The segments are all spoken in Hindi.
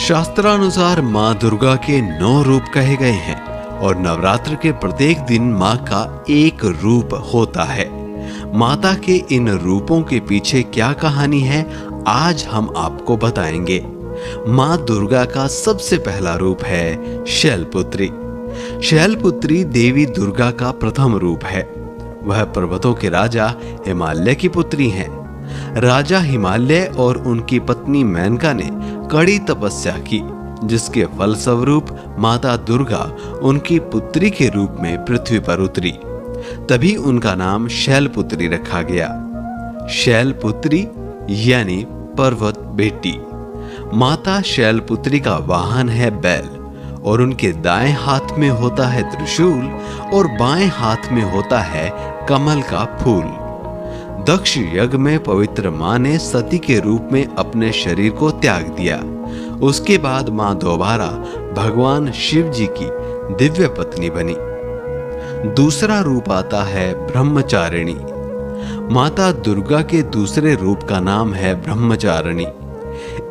शास्त्रानुसार माँ दुर्गा के 9 रूप कहे गए हैं और नवरात्र के प्रत्येक दिन माँ का एक रूप होता है। माता के इन रूपों के पीछे क्या कहानी है, आज हम आपको बताएंगे। माँ दुर्गा का सबसे पहला रूप है शैलपुत्री। शैलपुत्री देवी दुर्गा का प्रथम रूप है। वह पर्वतों के राजा हिमालय की पुत्री हैं। राजा हिमालय और उनकी पत्नी मेनका ने कड़ी तपस्या की, जिसके फलस्वरूप माता दुर्गा उनकी पुत्री के रूप में पृथ्वी पर उतरी। तभी उनका नाम शैलपुत्री रखा गया। शैलपुत्री यानी पर्वत बेटी। माता शैलपुत्री का वाहन है बैल और उनके दाएं हाथ में होता है त्रिशूल और बाएं हाथ में होता है कमल का फूल। दक्ष यज्ञ में पवित्र मां ने सती के रूप में अपने शरीर को त्याग दिया। उसके बाद मां दोबारा भगवान शिव जी की दिव्य पत्नी बनी। दूसरा रूप आता है ब्रह्मचारिणी। माता दुर्गा के दूसरे रूप का नाम है ब्रह्मचारिणी।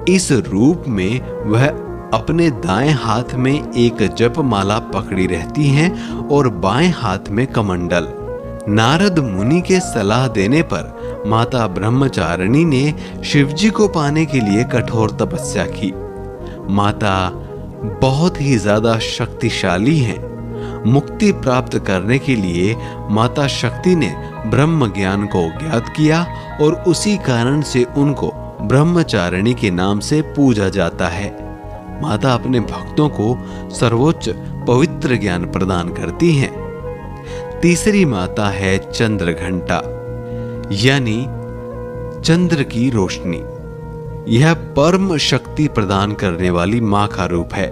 इस रूप में वह अपने दाएं हाथ में एक जपमाला पकड़ी रहती हैं और बाएं हाथ में कमंडल। नारद मुनि के सलाह देने पर माता ब्रह्मचारिणी ने शिवजी को पाने के लिए कठोर तपस्या की। माता बहुत ही ज्यादा शक्तिशाली हैं। मुक्ति प्राप्त करने के लिए माता शक्ति ने ब्रह्म ज्ञान को ज्ञात किया और उसी कारण से उनको ब्रह्मचारिणी के नाम से पूजा जाता है। माता अपने भक्तों को सर्वोच्च पवित्र ज्ञान प्रदान करती हैं। तीसरी माता है चंद्रघंटा यानी चंद्र की रोशनी। यह परम शक्ति प्रदान करने वाली मां का रूप है।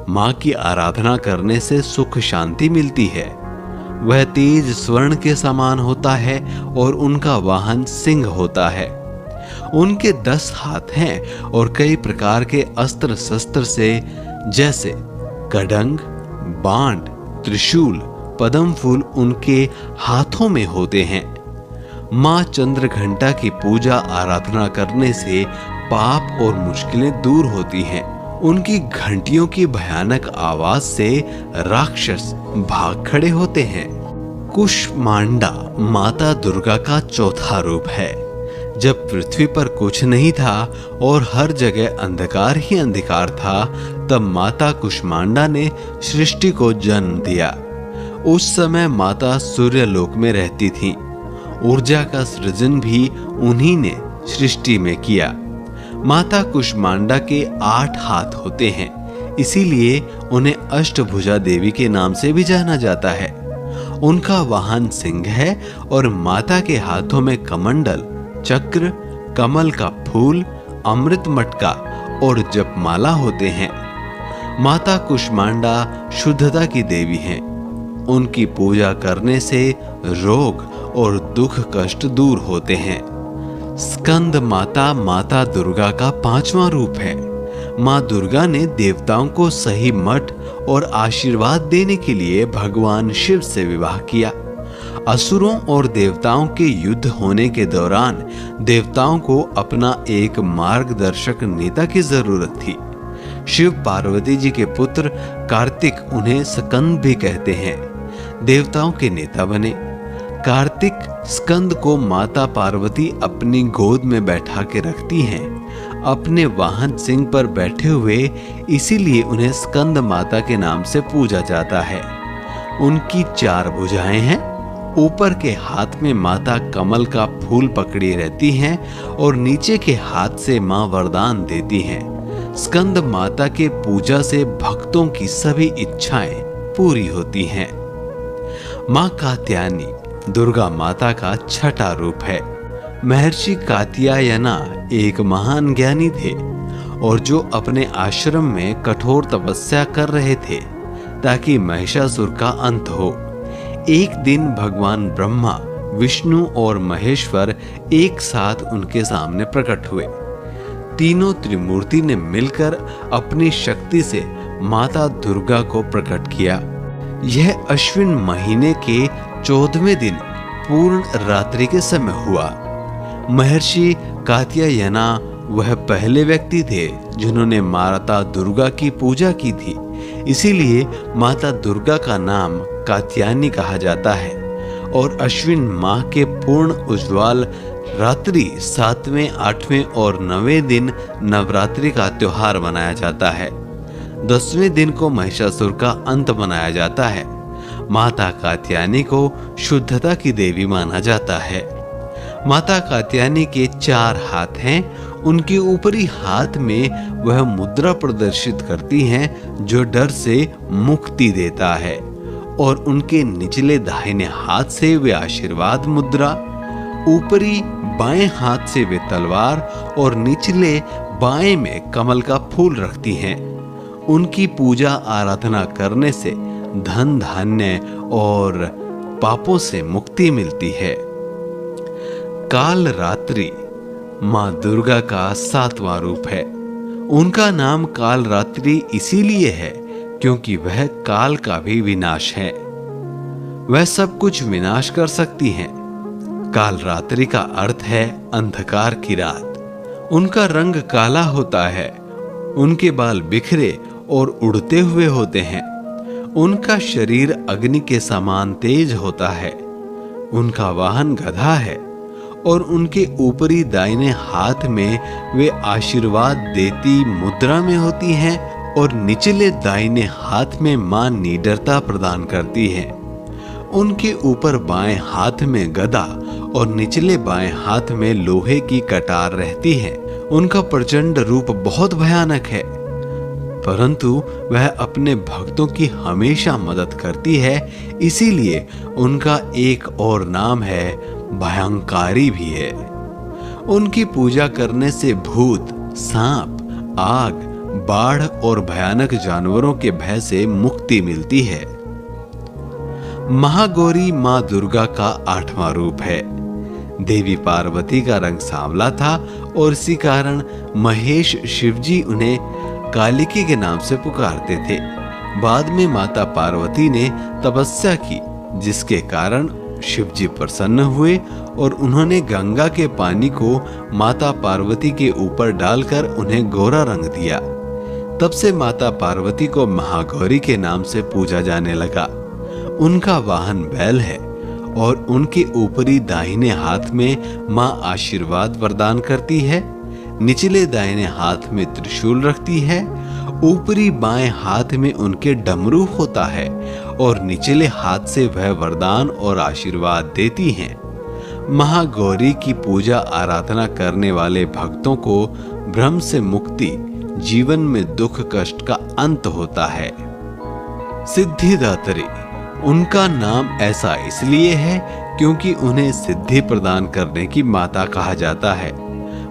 मां की आराधना करने से सुख शांति मिलती है। वह तेज स्वर्ण के समान होता है और उनका वाहन सिंह होता है। उनके 10 हाथ हैं और कई प्रकार के अस्त्र शस्त्र से जैसे कड़ंग, बाण, त्रिशूल, पद्म फूल उनके हाथों में होते हैं। मां चंद्रघंटा की पूजा आराधना करने से पाप और मुश्किलें दूर होती हैं। उनकी घंटियों की भयानक आवाज से राक्षस भाग खड़े होते हैं। कुष्मांडा माता दुर्गा का चौथा रूप है। जब पृथ्वी पर कुछ नहीं था और हर जगह अंधकार ही अंधकार था, तब माता कुष्मांडा ने सृष्टि को जन्म दिया। उस समय माता सूर्यलोक में रहती थीं। ऊर्जा का सृजन भी उन्हीं ने सृष्टि में किया। माता कुष्मांडा के 8 हाथ होते हैं, इसीलिए उन्हें अष्टभुजा देवी के नाम से भी जाना जाता है। उनका वाहन सिंह है और माता के हाथों में कमंडल, चक्र, कमल का फूल, अमृत मटका और जपमाला होते हैं। माता कुष्मांडा शुद्धता की देवी हैं। उनकी पूजा करने से रोग और दुख कष्ट दूर होते हैं। स्कंद माता माता दुर्गा का 5वां रूप है। मां दुर्गा ने देवताओं को सही मत और आशीर्वाद देने के लिए भगवान शिव से विवाह किया। असुरों और देवताओं के युद्ध होने के दौरान देवताओं को अपना एक मार्गदर्शक नेता की जरूरत थी। शिव पार्वती जी के पुत्र कार्तिक उन्हें स्कंद भी कहते हैं, देवताओं के नेता बने। कार्तिक स्कंद को माता पार्वती अपनी गोद में बैठा के रखती हैं, अपने वाहन सिंह पर बैठे हुए, इसीलिए उन्हें स्कंद माता के नाम से पूजा जाता है। उनकी 4 भुजाएं हैं। ऊपर के हाथ में माता कमल का फूल पकड़ी रहती हैं और नीचे के हाथ से मां वरदान देती हैं। स्कंद माता के पूजा से भक्तों की सभी इच्छाएं पूरी होती हैं। मां कात्यायनी दुर्गा माता का 6ठा रूप है। महर्षि कात्यायना एक महान ज्ञानी थे और जो अपने आश्रम में कठोर तपस्या कर रहे थे ताकि महिषासुर का अंत हो। एक दिन भगवान ब्रह्मा, विष्णु और महेश्वर एक साथ उनके सामने प्रकट हुए। तीनों त्रिमूर्ति ने मिलकर अपनी शक्ति से माता दुर्गा को प्रकट किया। यह अश्विन महीने के 14वें दिन पूर्ण रात्रि के समय हुआ। महर्षि कात्यायना वह पहले व्यक्ति थे जिन्होंने माता दुर्गा की पूजा की थी। इसीलिए माता दुर्गा का नाम कात्यायनी कहा जाता है। और अश्विन माह के पूर्ण उज्ज्वल रात्रि 7वें, 8वें और 9वें दिन नवरात्रि का त्योहार मनाया जाता है। 10वें दिन को महिषासुर का अंत मनाया जाता है। माता कात्यायनी को शुद्धता की देवी माना जाता है। माता कात्यायनी के 4 हाथ हैं। उनके ऊपरी हाथ में वह मुद्रा प्रदर्शित करती हैं जो डर से मुक्ति देता है, और उनके निचले दाहिने हाथ से वे आशीर्वाद मुद्रा, ऊपरी बाएं हाथ से वे तलवार और निचले बाएं में कमल का फूल रखती हैं। उनकी पूजा आराधना करने से धन धान्य और पापों से मुक्ति मिलती है। काल रात्रि माँ दुर्गा का 7वां रूप है। उनका नाम काल रात्रि इसीलिए है क्योंकि वह काल का भी विनाश है। वह सब कुछ विनाश कर सकती हैं। काल रात्रि का अर्थ है अंधकार की रात। उनका रंग काला होता है। उनके बाल बिखरे और उड़ते हुए होते हैं। उनका शरीर अग्नि के समान तेज होता है। उनका वाहन गधा है और उनके ऊपरी दाहिने हाथ में वे आशीर्वाद देती मुद्रा में होती हैं और निचले दाहिने हाथ में मां निडरता प्रदान करती है। उनके ऊपर बाएं हाथ में गदा और निचले बाएं हाथ में लोहे की कटार रहती है। उनका प्रचंड रूप बहुत भयानक है, परंतु वह अपने भक्तों की हमेशा मदद करती है। इसीलिए उनका एक और नाम है भयंकारी भी है। उनकी पूजा करने से भूत, सांप, आग, बाढ़ और भयानक जानवरों के भय से मुक्ति मिलती है। महागौरी मां दुर्गा का 8वां रूप है। देवी पार्वती का रंग सांवला था और इसी कारण महेश शिवजी उन्हें कालिकी के नाम से पुकारते थे। बाद में माता पार्वती ने तपस्या की, जिसके कारण शिवजी प्रसन्न हुए और उन्होंने गंगा के पानी को माता पार्वती के ऊपर डालकर उन्हें गोरा रंग दिया। तब से माता पार्वती को महागौरी के नाम से पूजा जाने लगा। उनका वाहन बैल है और उनके ऊपरी दाहिने हाथ में मां आशीर्वाद प्रदान करती है। निचले दाहिने हाथ में त्रिशूल रखती है। ऊपरी बाएं हाथ में उनके डमरू होता है और निचले हाथ से वह वरदान और आशीर्वाद देती हैं। महागौरी की पूजा आराधना करने वाले भक्तों को भ्रम से मुक्ति, जीवन में दुख कष्ट का अंत होता है। सिद्धिदात्री, उनका नाम ऐसा इसलिए है क्योंकि उन्हें सिद्धि प्रदान करने की माता कहा जाता है।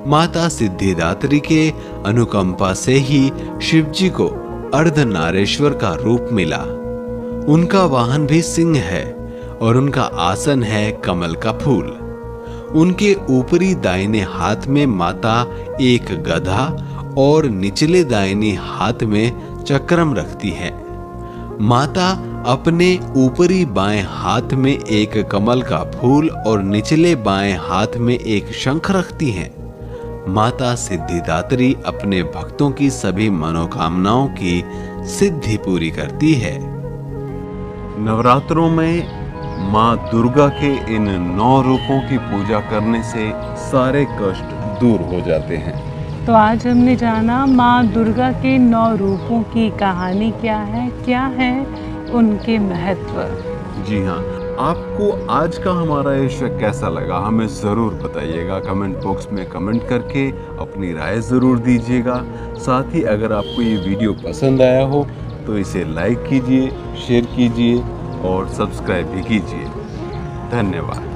माता सिद्धिदात्री के अनुकंपा से ही शिवजी को अर्धनारेश्वर का रूप मिला। उनका वाहन भी सिंह है और उनका आसन है कमल का फूल। उनके ऊपरी दाहिने हाथ में माता एक गधा और निचले दाहिने हाथ में चक्रम रखती है। माता अपने ऊपरी बाएं हाथ में एक कमल का फूल और निचले बाएं हाथ में एक शंख रखती हैं। माता सिद्धिदात्री अपने भक्तों की सभी मनोकामनाओं की सिद्धि पूरी करती है। नवरात्रों में माँ दुर्गा के इन 9 रूपों की पूजा करने से सारे कष्ट दूर हो जाते हैं। तो आज हमने जाना माँ दुर्गा के 9 रूपों की कहानी क्या है उनके महत्व। जी हाँ, आपको आज का हमारा ये शो कैसा लगा हमें ज़रूर बताइएगा। कमेंट बॉक्स में कमेंट करके अपनी राय ज़रूर दीजिएगा। साथ ही अगर आपको ये वीडियो पसंद आया हो तो इसे लाइक कीजिए, शेयर कीजिए और सब्सक्राइब भी कीजिए। धन्यवाद।